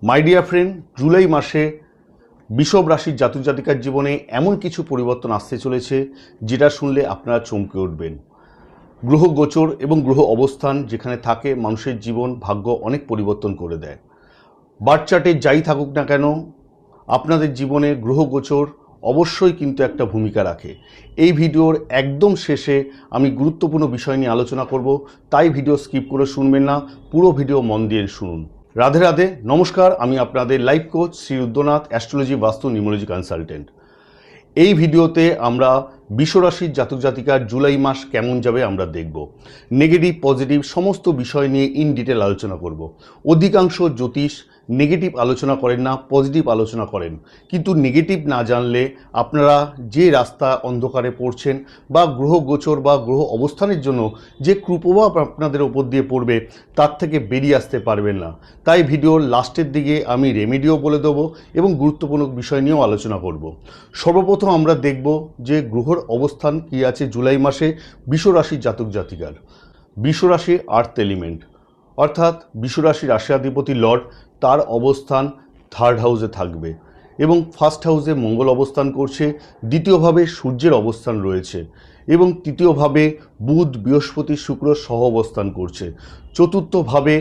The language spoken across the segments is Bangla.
মাই ডিয়ার ফ্রেন্ড, জুলাই মাসে বৃষভ রাশির জাতক জাতিকার জীবনে এমন কিছু পরিবর্তন আসতে চলেছে যেটা শুনলে আপনারা চমকে উঠবেন। গ্রহ গোচর এবং গ্রহ অবস্থান যেখানে থাকে মানুষের জীবন ভাগ্য অনেক পরিবর্তন করে দেয়। বার্থ চার্টে যাই থাকুক না কেন, আপনাদের জীবনে গ্রহ গোচর অবশ্যই কিন্তু একটা ভূমিকা রাখে। এই ভিডিওর একদম শেষে আমি গুরুত্বপূর্ণ বিষয় নিয়ে আলোচনা করব, তাই ভিডিও স্কিপ করে শুনবেন না, পুরো ভিডিও মন দিয়ে শুনুন। রাধে রাধে, নমস্কার। আমি আপনাদের life coach Shri Rudranath, astrology বাস্তু নিউমোলজি কনসালটেন্ট। এই ভিডিওতে আমরা বৃষরাশির জাতক জাতিকার জুলাই মাস কেমন যাবে আমরা দেখব। নেগেটিভ পজিটিভ সমস্ত বিষয় নিয়ে ইন ডিটেল আলোচনা করব। অধিকাংশ জ্যোতিষ নেগেটিভ আলোচনা করেন না, পজিটিভ আলোচনা করেন, কিন্তু নেগেটিভ না জানলে আপনারা যে রাস্তা অন্ধকারে পড়ছেন বা গ্রহ গোচর বা গ্রহ অবস্থানের জন্য যে কুপ্রভাব আপনাদের ওপর দিয়ে পড়বে তার থেকে বেরিয়ে আসতে পারবেন না। তাই ভিডিওর লাস্টের দিকে আমি রেমেডিও বলে দেবো এবং গুরুত্বপূর্ণ বিষয় নিয়েও আলোচনা করব। সর্বপ্রথম আমরা দেখব যে গ্রহর অবস্থান কি আছে জুলাই মাসে বৃষরাশির জাতক জাতিকার। বৃষরাশি আর্থ এলিমেন্ট, অর্থাৎ বৃষরাশির রাশিয়াধিপতি লর্ড, তার অবস্থান থার্ড হাউসে থাকবে এবং ফার্স্ট হাউসে মঙ্গল অবস্থান করছে, দ্বিতীয়ভাবে সূর্যের অবস্থান রয়েছে এবং তৃতীয়ভাবে বুধ বৃহস্পতি শুক্র সহ অবস্থান করছে, চতুর্থভাবে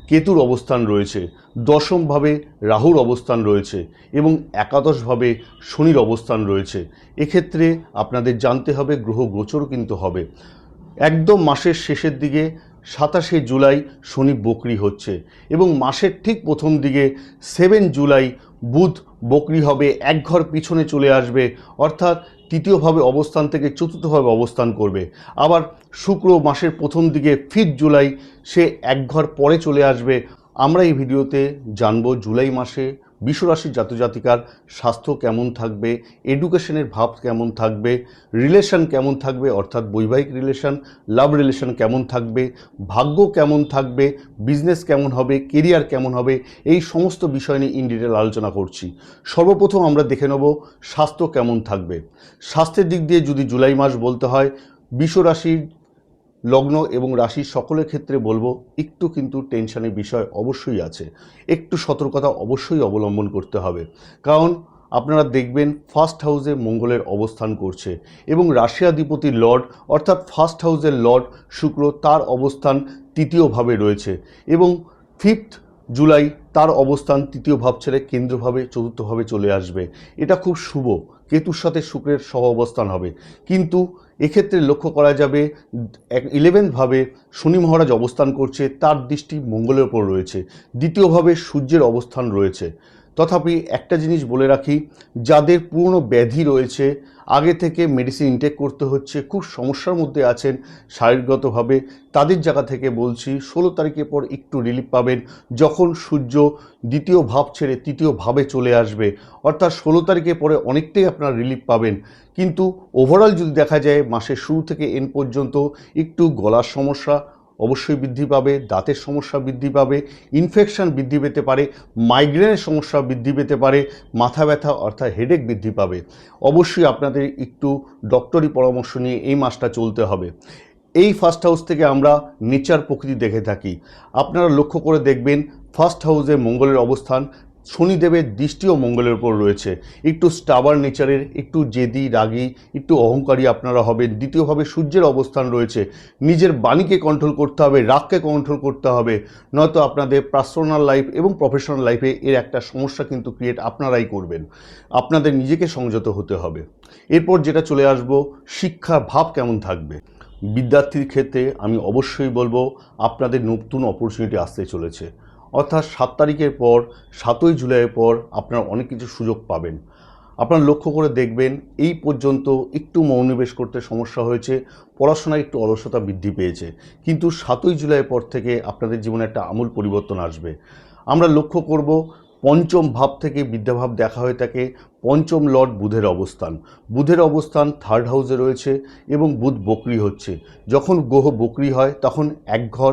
কেতুর অবস্থান রয়েছে, দশমভাবে রাহুর অবস্থান রয়েছে এবং একাদশভাবে শনির অবস্থান রয়েছে। এক্ষেত্রে আপনাদের জানতে হবে গ্রহ গোচর কিন্তু হবে। একদম মাসের শেষের দিকে 27শে জুলাই শনি বকরি হচ্ছে এবং মাসের ঠিক প্রথম দিকে 7 জুলাই বুধ বকরি হবে, এক ঘর পিছনে চলে আসবে, অর্থাৎ তৃতীয়ভাবে অবস্থান থেকে চতুর্থভাবে অবস্থান করবে। আবার শুক্র মাসের প্রথম দিকে 5 জুলাই সে এক ঘর পরে চলে আসবে। আমরা এই ভিডিওতে জানব জুলাই মাসে বৃষরাশির জাতক জাতিকার স্বাস্থ্য কেমন থাকবে, এডুকেশনের ভাব কেমন থাকবে, রিলেশন কেমন থাকবে, অর্থাৎ বৈবাহিক রিলেশন, লাভ রিলেশন কেমন থাকবে, ভাগ্য কেমন থাকবে, বিজনেস কেমন হবে, কেরিয়ার কেমন হবে, এই সমস্ত বিষয় নিয়ে ইন ডিটেল আলোচনা করছি। সর্বপ্রথম আমরা দেখে নেব স্বাস্থ্য কেমন থাকবে। স্বাস্থ্যের দিক দিয়ে যদি জুলাই মাস বলতে হয়, বৃষরাশির লগ্ন এবং রাশির সকলের ক্ষেত্রে বলবো একটু কিন্তু টেনশনের বিষয় অবশ্যই আছে, একটু সতর্কতা অবশ্যই অবলম্বন করতে হবে। কারণ আপনারা দেখবেন ফার্স্ট হাউসে মঙ্গলের অবস্থান করছে এবং রাশিয়াধিপতি লর্ড অর্থাৎ ফার্স্ট হাউসের লর্ড শুক্র, তার অবস্থান তৃতীয়ভাবে রয়েছে এবং 5 জুলাই তার অবস্থান তৃতীয় ভাব ছেড়ে কেন্দ্রভাবে চতুর্থভাবে চলে আসবে। এটা খুব শুভ, কেতুর সাথে শুক্রের সহ অবস্থান হবে। কিন্তু এক্ষেত্রে লক্ষ্য করা যাবে 11th ভাবে শনি মহারাজ অবস্থান করছে, তার দৃষ্টি মঙ্গলের ওপর রয়েছে, দ্বিতীয়ভাবে সূর্যের অবস্থান রয়েছে। তথাপি একটা জিনিস বলে রাখি, যাদের পুরনো ব্যাধি রয়েছে, আগে থেকে মেডিসিন ইনটেক করতে হচ্ছে, খুব সমস্যার মধ্যে আছেন শারীরিকগতভাবে, তাদের জায়গা থেকে বলছি 16 তারিখের পর একটু রিলিফ পাবেন, যখন সূর্য দ্বিতীয় ভাব ছেড়ে তৃতীয় ভাবে চলে আসবে। অর্থাৎ 16 তারিখের পরে অনেকটাই আপনারা রিলিফ পাবেন। কিন্তু ওভারঅল যদি দেখা যায় মাসের শুরু থেকে এন্ড পর্যন্ত একটু গলার সমস্যা অবশ্যই বৃদ্ধি পাবে, দাঁতের সমস্যা বৃদ্ধি পাবে, ইনফেকশন বৃদ্ধি পেতে পারে, মাইগ্রেনের সমস্যা বৃদ্ধি পেতে পারে, মাথা ব্যথা অর্থাৎ হেডেক বৃদ্ধি পাবে। অবশ্যই আপনাদের একটু ডক্টরি পরামর্শ নিয়ে এই মাসটা চলতে হবে। এই ফার্স্ট হাউস থেকে আমরা নেচার প্রকৃতি দেখে থাকি। আপনারা লক্ষ্য করে দেখবেন ফার্স্ট হাউসে মঙ্গলের অবস্থান, শনিদেবের দৃষ্টিও মঙ্গলের উপর রয়েছে। একটু স্টাবার নেচারের, একটু জেদি রাগী, একটু অহংকারী আপনারা হবেন। দ্বিতীয়ভাবে সূর্যের অবস্থান রয়েছে, নিজের বাণীকে কন্ট্রোল করতে হবে, রাগকে কন্ট্রোল করতে হবে, নয়তো আপনাদের পার্সোনাল লাইফ এবং প্রফেশনাল লাইফে এর একটা সমস্যা কিন্তু ক্রিয়েট আপনারাই করবেন। আপনাদের নিজেকে সংযত হতে হবে। এরপর যেটা চলে আসবো, শিক্ষার ভাব কেমন থাকবে। বিদ্যার্থীর ক্ষেত্রে আমি অবশ্যই বলবো আপনাদের নতুন অপরচুনিটি আসতে চলেছে, অর্থাৎ 7 তারিখের পর 7ই জুলাইয়ের পর আপনারা অনেক কিছু সুযোগ পাবেন। আপনারা লক্ষ্য করে দেখবেন এই পর্যন্ত একটু মনোনিবেশ করতে সমস্যা হয়েছে, পড়াশোনায় একটু অলসতা বৃদ্ধি পেয়েছে, কিন্তু 7ই জুলাইয়ের পর থেকে আপনাদের জীবনে একটা আমূল পরিবর্তন আসবে। আমরা লক্ষ্য করব পঞ্চম ভাব থেকে বিদ্যাভাব দেখা হয়ে থাকে, পঞ্চম লর্ড বুধের অবস্থান, বুধের অবস্থান থার্ড হাউসে রয়েছে এবং বুধ বকরি হচ্ছে। যখন গ্রহ বকরি হয় তখন এক ঘর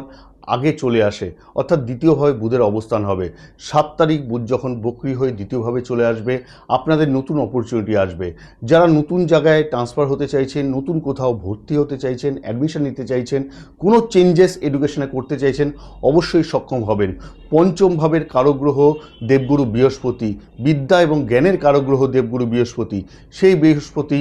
আগে চলে আসে, অর্থাৎ দ্বিতীয়ভাবে বুধের অবস্থান হবে। 7 তারিখ বুধ যখন বক্রি হয়ে দ্বিতীয়ভাবে চলে আসবে, আপনাদের নতুন অপরচুনিটি আসবে। যারা নতুন জায়গায় ট্রান্সফার হতে চাইছেন, নতুন কোথাও ভর্তি হতে চাইছেন, অ্যাডমিশন নিতে চাইছেন, কোনো চেঞ্জেস এডুকেশনে করতে চাইছেন, অবশ্যই সক্ষম হবেন। পঞ্চম ভাবের কারগ্রহ দেবগুরু বৃহস্পতি, বিদ্যা এবং জ্ঞানের কারগ্রহ দেবগুরু বৃহস্পতি, সেই বৃহস্পতি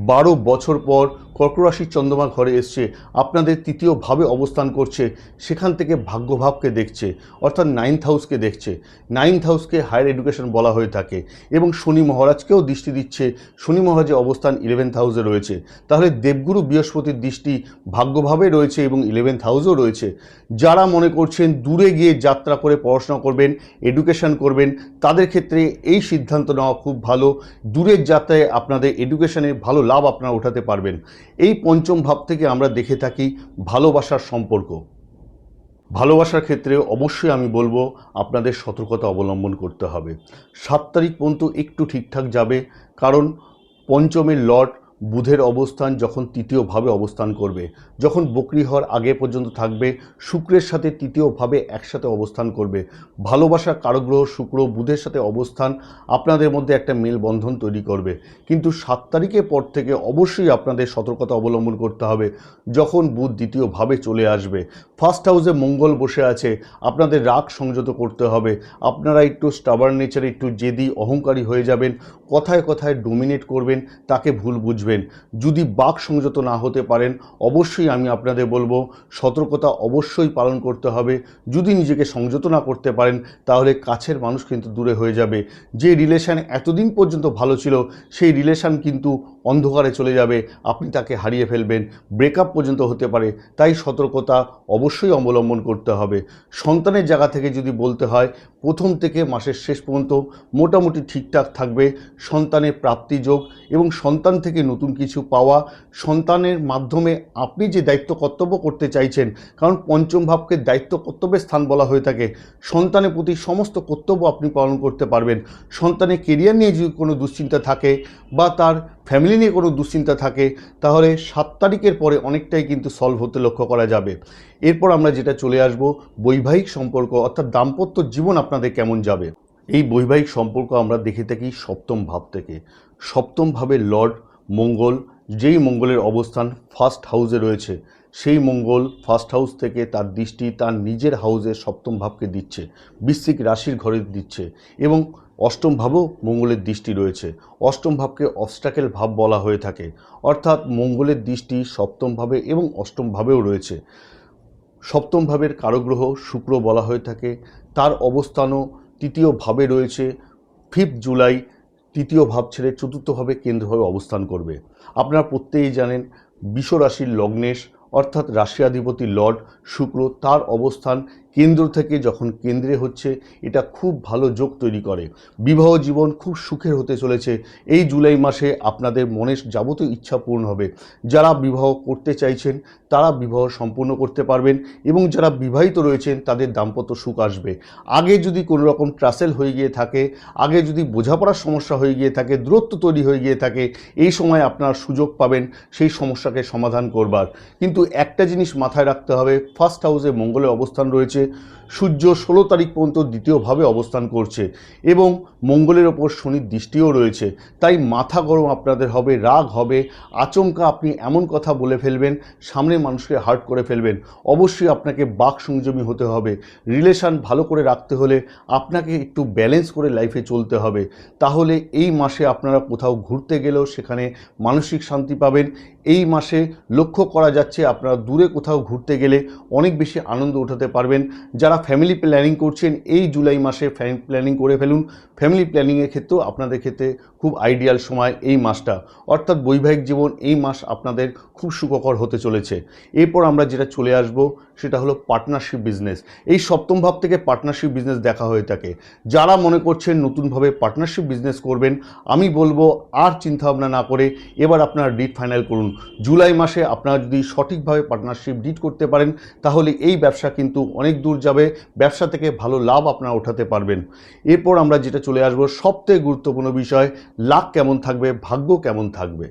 12 বছর পর কর্ক রাশির চন্দ্রমা ঘরে এসছে, আপনাদের তৃতীয় ভাবে অবস্থান করছে। সেখান থেকে ভাগ্যভাবকে দেখছে, অর্থাৎ 9th হাউসকে দেখছে। 9th হাউসকে হায়ার এডুকেশন বলা হয়ে থাকে এবং শনি মহারাজকেও দৃষ্টি দিচ্ছে। শনি মহারাজের অবস্থান 11th হাউসে রয়েছে। তাহলে দেবগুরু বৃহস্পতির দৃষ্টি ভাগ্যভাবে রয়েছে এবং 11th হাউসেও রয়েছে। যারা মনে করছেন দূরে গিয়ে যাত্রা করে পড়াশোনা করবেন, এডুকেশন করবেন, তাদের ক্ষেত্রে এই সিদ্ধান্ত নেওয়া খুব ভালো। দূরের যাত্রায় আপনাদের এডুকেশনে ভালো লাভ আপনারা উঠাতে পারবেন। এই পঞ্চম ভাব থেকে আমরা দেখে থাকি ভালোবাসার সম্পর্ক। ভালোবাসার ক্ষেত্রে অবশ্যই আমি বলবো আপনাদের সতর্কতা অবলম্বন করতে হবে। 7 তারিখ পর্যন্ত একটু ঠিকঠাক যাবে, কারণ পঞ্চমের লর্ড বুধের অবস্থান যখন তৃতীয়ভাবে অবস্থান করবে, যখন বকরি হওয়ার আগে পর্যন্ত থাকবে, শুক্রের সাথে তৃতীয়ভাবে একসাথে অবস্থান করবে। ভালোবাসার কারগ্রহ শুক্র বুধের সাথে অবস্থান আপনাদের মধ্যে একটা মেলবন্ধন তৈরি করবে। কিন্তু 7 তারিখের পর থেকে অবশ্যই আপনাদের সতর্কতা অবলম্বন করতে হবে। যখন বুধ দ্বিতীয়ভাবে চলে আসবে, ফার্স্ট হাউসে মঙ্গল বসে আছে, আপনাদের রাগ সংযত করতে হবে। আপনারা একটু স্টাবার্ন নেচারে, একটু জেদি অহংকারী হয়ে যাবেন, কথায় কথায় ডোমিনেট করবেন, তাকে ভুল বুঝবেন। যদি বাক সংযত না হতে পারেন, অবশ্যই আমি আপনাদের বলবো সতর্কতা অবশ্যই পালন করতে হবে। যদি নিজেকে সংযত না করতে পারেন, তাহলে কাছের মানুষ কিন্তু দূরে হয়ে যাবে। যে রিলেশন এতদিন পর্যন্ত ভালো ছিল, সেই রিলেশন কিন্তু অন্ধকারে চলে যাবে, আপনি তাকে হারিয়ে ফেলবেন, ব্রেকআপ পর্যন্ত হতে পারে। তাই সতর্কতা অবশ্যই অবলম্বন করতে হবে। সন্তানের জায়গা থেকে যদি বলতে হয়, প্রথম থেকে মাসের শেষ পর্যন্ত মোটামুটি ঠিকঠাক থাকবে। সন্তানের প্রাপ্তি যোগ এবং সন্তান থেকে নতুন কিছু পাওয়া, সন্তানের মাধ্যমে আপনি যে দায়িত্ব কর্তব্য করতে চাইছেন, কারণ পঞ্চম ভাবকে দায়িত্ব কর্তব্যের স্থান বলা হয়ে থাকে, সন্তানের প্রতি সমস্ত কর্তব্য আপনি পালন করতে পারবেন। সন্তানের কেরিয়ার নিয়ে যদি কোনো দুশ্চিন্তা থাকে বা তার ফ্যামিলি নিয়ে কোনো দুশ্চিন্তা থাকে, তাহলে 7 তারিখের পরে অনেকটাই কিন্তু সলভ হতে লক্ষ্য করা যাবে। এরপর আমরা যেটা চলে আসব, বৈবাহিক সম্পর্ক অর্থাৎ দাম্পত্য জীবন আপনাদের কেমন যাবে। এই বৈবাহিক সম্পর্ক আমরা দেখে থাকি সপ্তম ভাব থেকে। সপ্তম ভাবের লর্ড মঙ্গল, যেই মঙ্গলের অবস্থান ফার্স্ট হাউসে রয়েছে, সেই মঙ্গল ফার্স্ট হাউস থেকে তার দৃষ্টি তার নিজের হাউসে সপ্তম ভাবকে দিচ্ছে, বৃশ্চিক রাশির ঘরে দিচ্ছে এবং অষ্টম ভাবও মঙ্গলের দৃষ্টি রয়েছে। অষ্টম ভাবকে অবস্ট্যাকেল ভাব বলা হয়ে থাকে, অর্থাৎ মঙ্গলের দৃষ্টি সপ্তম ভাবে এবং অষ্টম ভাবেও রয়েছে। সপ্তম ভাবের কারগ্রহ শুক্র বলা হয়ে থাকে, তার অবস্থানও তৃতীয় ভাবে রয়েছে। 5 জুলাই তৃতীয় ভাব ছেড়ে চতুর্থ ভাবে কেন্দ্রভাবে অবস্থান করবে। আপনারা প্রত্যেকেই জানেন বৃষ রাশির লগ্নেশ অর্থাৎ রাশিয়াধিপতি লর্ড শুক্র, তার অবস্থান কেন্দ্র থেকে যখন কেন্দ্রে হচ্ছে, এটা খুব ভালো যোগ তৈরি করে। বিবাহ জীবন খুব সুখের হতে চলেছে। এই জুলাই মাসে আপনাদের মনের যাবতীয় ইচ্ছা পূর্ণ হবে। যারা বিবাহ করতে চাইছেন তারা বিবাহ সম্পূর্ণ করতে পারবেন এবং যারা বিবাহিত রয়েছেন তাদের দাম্পত্য সুখ আসবে। আগে যদি কোনো রকম ট্রাসেল হয়ে গিয়ে থাকে, আগে যদি বোঝাপড়ার সমস্যা হয়ে গিয়ে থাকে, দূরত্ব তৈরি হয়ে গিয়ে থাকে, এই সময় আপনারা সুযোগ পাবেন সেই সমস্যাকে সমাধান করবার। কিন্তু একটা জিনিস মাথায় রাখতে হবে, ফার্স্ট হাউসে মঙ্গলের অবস্থান রয়েছে, সূর্য 16 তারিখ পর্যন্ত দ্বিতীয়ভাবে অবস্থান করছে এবং মঙ্গলের ওপর শনির দৃষ্টিও রয়েছে। তাই মাথা গরম আপনাদের হবে, রাগ হবে, আচমকা আপনি এমন কথা বলে ফেলবেন, সামনের মানুষকে হার্ট করে ফেলবেন। অবশ্যই আপনাকে বাক সংযমী হতে হবে। রিলেশন ভালো করে রাখতে হলে আপনাকে একটু ব্যালেন্স করে লাইফে চলতে হবে। তাহলে এই মাসে আপনারা কোথাও ঘুরতে গেলেও সেখানে মানসিক শান্তি পাবেন। এই মাসে লক্ষ্য করা যাচ্ছে আপনারা দূরে কোথাও ঘুরতে গেলে অনেক বেশি আনন্দ উঠাতে পারবেন। যারা ফ্যামিলি প্ল্যানিং করছেন, এই জুলাই মাসে ফ্যামিলি প্ল্যানিং করে ফেলুন। ফ্যামিলি প্ল্যানিংয়ের ক্ষেত্রেও আপনাদের ক্ষেত্রে খুব আইডিয়াল সময় এই মাসটা, অর্থাৎ বৈবাহিক জীবন এই মাস আপনাদের খুব সুখকর হতে চলেছে। এরপর আমরা যেটা চলে আসব সেটা হলো পার্টনারশিপ বিজনেস। এই সপ্তম ভাব থেকে পার্টনারশিপ বিজনেস দেখা হয়ে থাকে। যারা মনে করছেন নতুনভাবে পার্টনারশিপ বিজনেস করবেন, আমি বলবো আর চিন্তাভাবনা না করে এবার আপনারা ডিড ফাইনাল করুন। জুলাই মাসে আপনারা যদি সঠিকভাবে পার্টনারশিপ ডিড করতে পারেন, তাহলে এই ব্যবসা কিন্তু অনেক দূর যাবে। ব্যবসা থেকে ভালো লাভ আপনারা উঠাতে পারবেন। এরপর আমরা যেটা চলে আসবো সবথেকে গুরুত্বপূর্ণ বিষয়, লাক কেমন থাকবে, ভাগ্য কেমন থাকবে।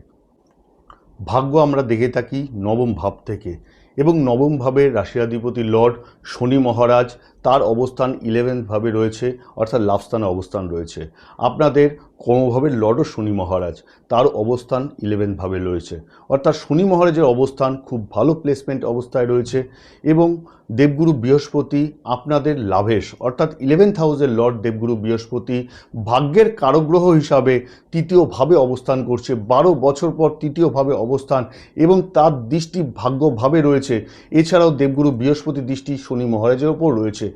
ভাগ্য আমরা দেখে থাকি নবম ভাব থেকে। এবং নবম ভাবের রাশিয়াধিপতি লর্ড শনি মহারাজ তার অবস্থান 11th ভাবে রয়েছে, অর্থাৎ লাভস্থানে অবস্থান রয়েছে। আপনাদের কর্মভাবের লর্ডও শনি মহারাজ, তার অবস্থান 11th ভাবে রয়েছে, অর্থাৎ শনি মহারাজের অবস্থান খুব ভালো প্লেসমেন্ট অবস্থায় রয়েছে। এবং দেবগুরু বৃহস্পতি আপনাদের লাভেশ, অর্থাৎ 11th হাউসের লর্ড দেবগুরু বৃহস্পতি ভাগ্যের কারগ্রহ হিসাবে তৃতীয়ভাবে অবস্থান করছে। 12 বছর পর তৃতীয়ভাবে অবস্থান এবং তার দৃষ্টি ভাগ্যভাবে রয়েছে। এছাড়াও দেবগুরু বৃহস্পতি দৃষ্টি শনি মহারাজের ওপর রয়েছে।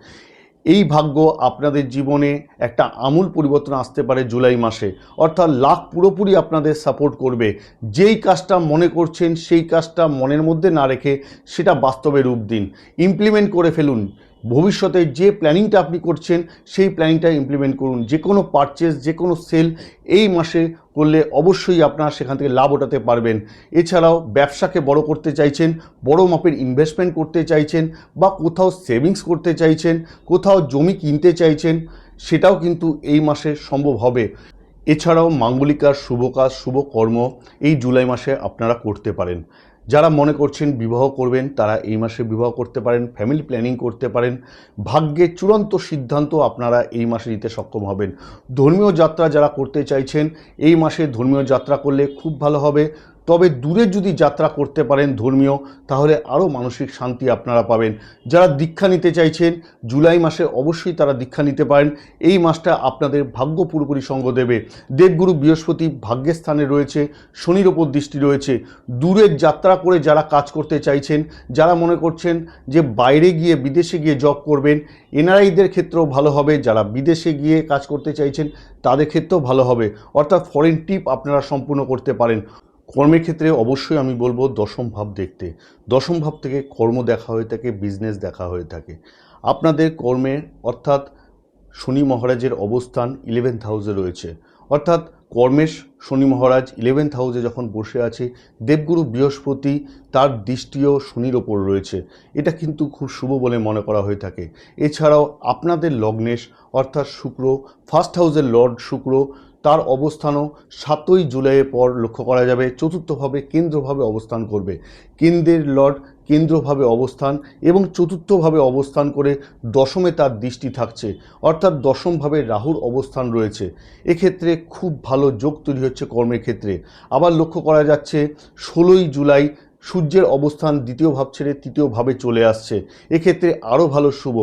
এই ভাগ্য আপনাদের জীবনে একটা আমূল পরিবর্তন আসতে পারে জুলাই মাসে, অর্থাৎ লাক পুরোপুরি আপনাদের সাপোর্ট করবে। যেই কাজটা মনে করছেন সেই কাজটা মনের মধ্যে না রেখে সেটা বাস্তবে রূপ দিন, ইমপ্লিমেন্ট করে ফেলুন। ভবিষ্যতে যে প্ল্যানিংটা আপনি করছেন সেই প্ল্যানিংটা ইমপ্লিমেন্ট করুন। যে কোনো পারচেস, যে কোনো সেল এই মাসে করলে অবশ্যই আপনারা সেখান থেকে লাভ ওঠাতে পারবেন। এছাড়াও ব্যবসাকে বড় করতে চাইছেন, বড় মাপের ইনভেস্টমেন্ট করতে চাইছেন, বা কোথাও সেভিংস করতে চাইছেন, কোথাও জমি কিনতে চাইছেন, সেটাও কিন্তু এই মাসে সম্ভব হবে। এছাড়াও মাঙ্গলিক কাজ, শুভ কাজ, শুভ কর্ম এই জুলাই মাসে আপনারা করতে পারেন। যারা মনে করছেন বিবাহ করবেন তারা এই মাসে বিবাহ করতে পারেন, ফ্যামিলি প্ল্যানিং করতে পারেন। ভাগ্যের চূড়ান্ত সিদ্ধান্ত আপনারা এই মাসে নিতে সক্ষম হবেন। ধর্মীয় যাত্রা যারা করতে চাইছেন এই মাসে ধর্মীয় যাত্রা করলে খুব ভালো হবে। তবে দূরে যদি যাত্রা করতে পারেন ধর্মীয়, তাহলে আরও মানসিক শান্তি আপনারা পাবেন। যারা দীক্ষা নিতে চাইছেন জুলাই মাসে অবশ্যই তারা দীক্ষা নিতে পারেন। এই মাসটা আপনাদের ভাগ্য পুরোপুরি সঙ্গ দেবে। দেবগুরু বৃহস্পতি ভাগ্যের স্থানে রয়েছে, শনির ওপর দৃষ্টি রয়েছে। দূরের যাত্রা করে যারা কাজ করতে চাইছেন, যারা মনে করছেন যে বাইরে গিয়ে বিদেশে গিয়ে জব করবেন, এনআরআইদের ক্ষেত্রেও ভালো হবে। যারা বিদেশে গিয়ে কাজ করতে চাইছেন তাদের ক্ষেত্রেও ভালো হবে, অর্থাৎ ফরেন ট্রিপ আপনারা সম্পূর্ণ করতে পারেন। কর্মের ক্ষেত্রে অবশ্যই আমি বলবো দশম ভাব দেখতে। দশম ভাব থেকে কর্ম দেখা হয়ে থাকে, বিজনেস দেখা হয়ে থাকে। আপনাদের কর্মে অর্থাৎ শনি মহারাজের অবস্থান 11th হাউসে রয়েছে, অর্থাৎ কর্মেশ শনি মহারাজ 11th হাউসে যখন বসে আছে, দেবগুরু বৃহস্পতি তার দৃষ্টিও শনির ওপর রয়েছে। এটা কিন্তু খুব শুভ বলে মনে করা হয়ে থাকে। এছাড়াও আপনাদের লগ্নেশ অর্থাৎ শুক্র, ফার্স্ট হাউসের লর্ড শুক্র, তার অবস্থানও 7ই জুলাইয়ের পর লক্ষ্য করা যাবে চতুর্থভাবে কেন্দ্রভাবে অবস্থান করবে। কেন্দ্রের লর্ড কেন্দ্রভাবে অবস্থান এবং চতুর্থভাবে অবস্থান করে দশমে তার দৃষ্টি থাকছে, অর্থাৎ দশমভাবে রাহুর অবস্থান রয়েছে। এক্ষেত্রে খুব ভালো যোগ তৈরি হচ্ছে কর্মের ক্ষেত্রে। আবার লক্ষ্য করা যাচ্ছে 16ই জুলাই সূর্যের অবস্থান দ্বিতীয় ভাব ছেড়ে তৃতীয় ভাবে চলে আসছে। এক্ষেত্রে আরও ভালো শুভ।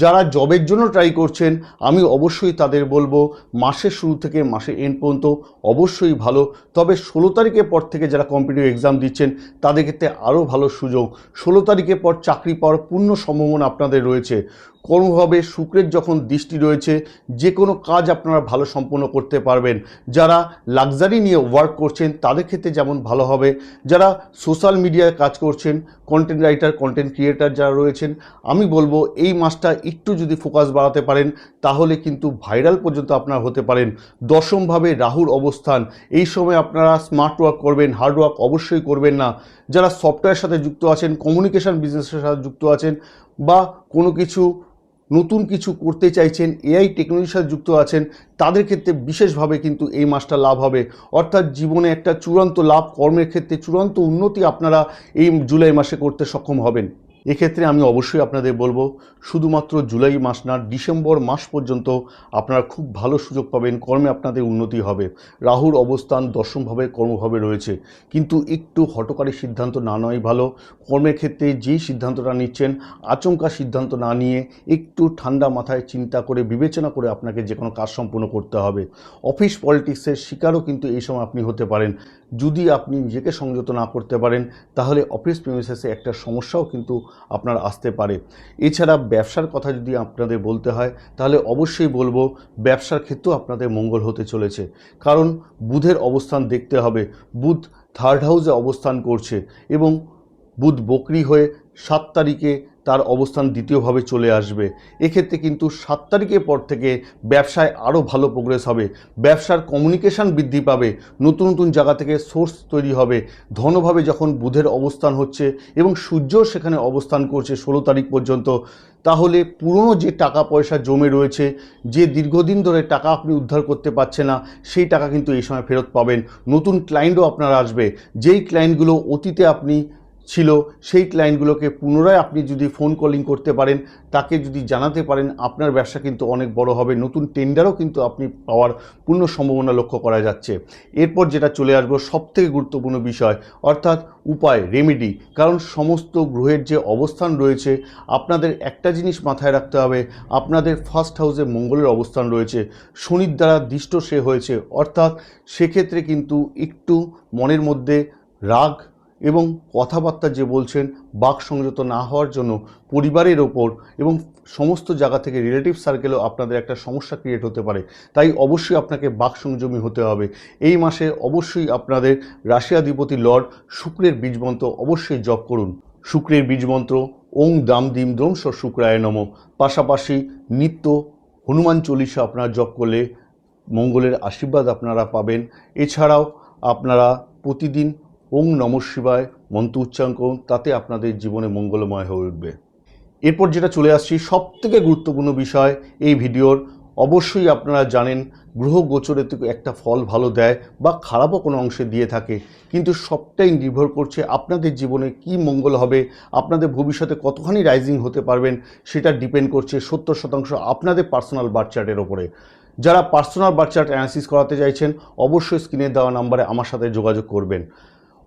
যারা জবের জন্য ট্রাই করছেন আমি অবশ্যই তাদের বলবো মাসের শুরু থেকে মাসের এন্ড পর্যন্ত অবশ্যই ভালো। তবে 16 তারিখের পর থেকে যারা কম্পিটিটিভ এক্সাম দিচ্ছেন তাদের ক্ষেত্রে আরও ভালো সুযোগ। 16 তারিখের পর চাকরি পাওয়ার পূর্ণ সম্ভাবনা আপনাদের রয়েছে। কর্মভাবে শুক্রের যখন দৃষ্টি রয়েছে যে কোনো কাজ আপনারা ভালো সম্পন্ন করতে পারবেন। যারা লাক্সারি নিয়ে ওয়ার্ক করছেন তাদের ক্ষেত্রে যেমন ভালো হবে, যারা সোশ্যাল মিডিয়ায় কাজ করছেন, কন্টেন্ট রাইটার, কন্টেন্ট ক্রিয়েটার যারা রয়েছেন, আমি বলবো এই মাসটা একটু যদি ফোকাস বাড়াতে পারেন তাহলে কিন্তু ভাইরাল পর্যন্ত আপনারা হতে পারেন। দশমভাবে রাহুর অবস্থান, এই সময় আপনারা স্মার্ট ওয়ার্ক করবেন, হার্ড ওয়ার্ক অবশ্যই করবেন না। যারা সফটওয়্যারের সাথে যুক্ত আছেন, কমিউনিকেশন বিজনেসের সাথে যুক্ত আছেন, বা কোনো কিছু নতুন কিছু করতে চাইছেন, এআই টেকনোলজির সাথে যুক্ত আছেন, তাদের ক্ষেত্রে বিশেষভাবে কিন্তু এই মাসটা লাভ হবে। অর্থাৎ জীবনে একটা চূড়ান্ত লাভ, কর্মের ক্ষেত্রে চূড়ান্ত উন্নতি আপনারা এই জুলাই মাসে করতে সক্ষম হবেন। এক্ষেত্রে আমি অবশ্যই আপনাদের বলবো শুধুমাত্র জুলাই মাস না, ডিসেম্বর মাস পর্যন্ত আপনারা খুব ভালো সুযোগ পাবেন, কর্মে আপনাদের উন্নতি হবে। রাহুর অবস্থান দশমভাবে কর্মভাবে রয়েছে, কিন্তু একটু হঠকারী সিদ্ধান্ত না নেওয়াই ভালো। কর্মের ক্ষেত্রে যেই সিদ্ধান্তটা নিচ্ছেন আচমকা সিদ্ধান্ত না নিয়ে একটু ঠান্ডা মাথায় চিন্তা করে বিবেচনা করে আপনাকে যে কোনো কাজ সম্পূর্ণ করতে হবে। অফিস পলিটিক্সের শিকারও কিন্তু এই সময় আপনি হতে পারেন। যদি আপনি নিজেকে সংযত না করতে পারেন তাহলে অফিস প্রেমিসেসে একটা সমস্যাও কিন্তু আপনার আসতে পারে। এছাড়া ব্যবসার কথা যদি আপনাদের বলতে হয় তাহলে অবশ্যই বলবো ব্যবসার ক্ষেত্রেও আপনাদের মঙ্গল হতে চলেছে, কারণ বুধের অবস্থান দেখতে হবে। বুধ থার্ড হাউসে অবস্থান করছে এবং বুধ বকরি হয়ে 7 তারিখে তার অবস্থান দ্বিতীয়ভাবে চলে আসবে। এক্ষেত্রে কিন্তু 7 তারিখের পর থেকে ব্যবসায় আরও ভালো প্রোগ্রেস হবে, ব্যবসার কমিউনিকেশান বৃদ্ধি পাবে, নতুন নতুন জায়গা থেকে সোর্স তৈরি হবে। ধনভাবে যখন বুধের অবস্থান হচ্ছে এবং সূর্যও সেখানে অবস্থান করছে 16 তারিখ পর্যন্ত, তাহলে পুরনো যে টাকা পয়সা জমে রয়েছে, যে দীর্ঘদিন ধরে টাকা আপনি উদ্ধার করতে পারছে না, সেই টাকা কিন্তু এই সময় ফেরত পাবেন। নতুন ক্লায়েন্টও আপনার আসবে, যেই ক্লায়েন্টগুলো অতীতে আপনি ছিল সেই ক্লায়েন্টগুলোকে পুনরায় আপনি যদি ফোন কলিং করতে পারেন, তাকে যদি জানাতে পারেন, আপনার ব্যবসা কিন্তু অনেক বড় হবে, নতুন টেন্ডারও কিন্তু আপনি পাওয়ার পূর্ণ সম্ভাবনা লক্ষ্য করা যাচ্ছে। এরপর যেটা চলে আসবো সবথেকে গুরুত্বপূর্ণ বিষয়, অর্থাৎ উপায়, রেমেডি। কারণ সমস্ত গ্রহের যে অবস্থান রয়েছে, আপনাদের একটা জিনিস মাথায় রাখতে হবে, আপনাদের ফার্স্ট হাউসে মঙ্গলের অবস্থান রয়েছে, শনির দ্বারা দৃষ্ট সে হয়েছে, অর্থাৎ সেক্ষেত্রে কিন্তু একটু মনের মধ্যে রাগ এবং কথাবার্তা যে বলছেন বাক সংযত না হওয়ার জন্য পরিবারের ওপর এবং সমস্ত জায়গা থেকে রিলেটিভ সার্কেলেও আপনাদের একটা সমস্যা ক্রিয়েট হতে পারে। তাই অবশ্যই আপনাকে বাক সংযমী হতে হবে। এই মাসে অবশ্যই আপনাদের রাশিয়াধিপতি লর্ড শুক্রের বীজমন্ত্র অবশ্যই জপ করুন। শুক্রের বীজমন্ত্র ওং দাম দিম দ্রোম স শুক্রায় নম। পাশাপাশি নিত্য হনুমান চল্লিশা আপনারা জপ করলে মঙ্গলের আশীর্বাদ আপনারা পাবেন। এছাড়াও আপনারা প্রতিদিন ওং নমঃ শিবায় মন্ত্র উচ্চারণ করুন, তাতে আপনাদের জীবনে মঙ্গলময় হয়ে উঠবে। এরপর যেটা চলে আসছি সবথেকে গুরুত্বপূর্ণ বিষয় এই ভিডিওর, অবশ্যই আপনারা জানেন গ্রহ গোচরে তো একটা ফল ভালো দেয় বা খারাপও কোনো অংশে দিয়ে থাকে, কিন্তু সবটাই নির্ভর করছে আপনাদের জীবনে কি মঙ্গল হবে, আপনাদের ভবিষ্যতে কতখানি রাইজিং হতে পারবেন, সেটা ডিপেন্ড করছে 70% আপনাদের পার্সোনাল বার্থ চার্টের ওপরে। যারা পার্সোনাল বার্থ চার্ট অ্যানালিসিস করাতে চাইছেন অবশ্যই স্ক্রিনে দেওয়া নাম্বারে আমার সাথে যোগাযোগ করবেন।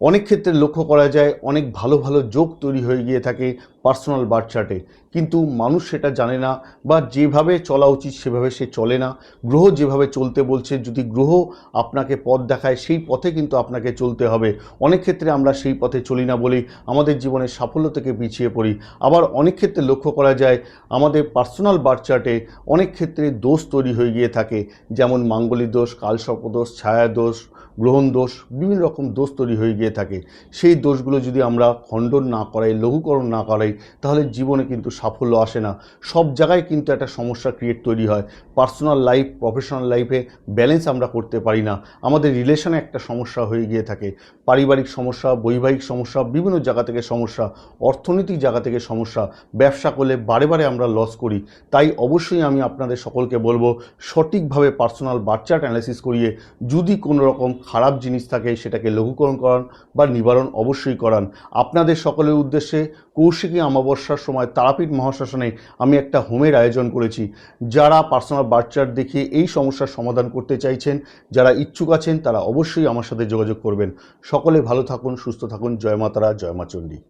অনেক ক্ষেত্রে লক্ষ্য করা যায় অনেক ভালো ভালো যোগ তৈরি হয়ে গিয়ে থাকে পার্সোনাল বার্থ চার্টে, কিন্তু মানুষ সেটা জানে না বা যেভাবে চলা উচিত সেভাবে সে চলে না। গ্রহ যেভাবে চলতে বলছে, যদি গ্রহ আপনাকে পথ দেখায় সেই পথে কিন্তু আপনাকে চলতে হবে। অনেক ক্ষেত্রে আমরা সেই পথে চলি না বলেই আমাদের জীবনে সাফল্য থেকে পিছিয়ে পড়ি। আবার অনেক ক্ষেত্রে লক্ষ্য করা যায় আমাদের পার্সোনাল বার্থ চার্টে অনেক ক্ষেত্রে দোষ তৈরি হয়ে গিয়ে থাকে, যেমন মাঙ্গলিক দোষ, কালসর্পদোষ, ছায়া দোষ, গ্রহণ দোষ, বিভিন্ন রকম দোষ তৈরি হয়ে গিয়ে থাকে। সেই দোষগুলো যদি আমরা খণ্ডন না করাই, লঘুকরণ না করাই, তাহলে জীবনে কিন্তু সাফল্য আসে না। সব জায়গায় কিন্তু একটা সমস্যা ক্রিয়েট তৈরি হয়। পার্সোনাল লাইফ, প্রফেশনাল লাইফে ব্যালেন্স আমরা করতে পারি না, আমাদের রিলেশনে একটা সমস্যা হয়ে গিয়ে থাকে, পারিবারিক সমস্যা, বৈবাহিক সমস্যা, বিভিন্ন জায়গা থেকে সমস্যা, অর্থনৈতিক জায়গা থেকে সমস্যা, ব্যবসা করলে বারে বারে আমরা লস করি। তাই অবশ্যই আমি আপনাদের সকলকে বলবো সঠিকভাবে পার্সোনাল বার্থ চার্ট অ্যানালিসিস করিয়ে যদি কোনো রকম খারাপ জিনিস থাকে সেটাকে লঘুকরণ করান বা নিবারণ অবশ্যই করান। আপনাদের সকলের উদ্দেশ্যে কৌশিকী অমাবস্যার সময় তারাপীঠ মহাশ্মশানে আমি একটা হোমের আয়োজন করেছি। যারা পার্সোনাল বার্থ চার্ট দেখিয়ে এই সমস্যার সমাধান করতে চাইছেন, যারা ইচ্ছুক আছেন, তারা অবশ্যই আমার সাথে যোগাযোগ করবেন। সকলে ভালো থাকুন, সুস্থ থাকুন। জয় মা তারা, জয় মা চণ্ডী।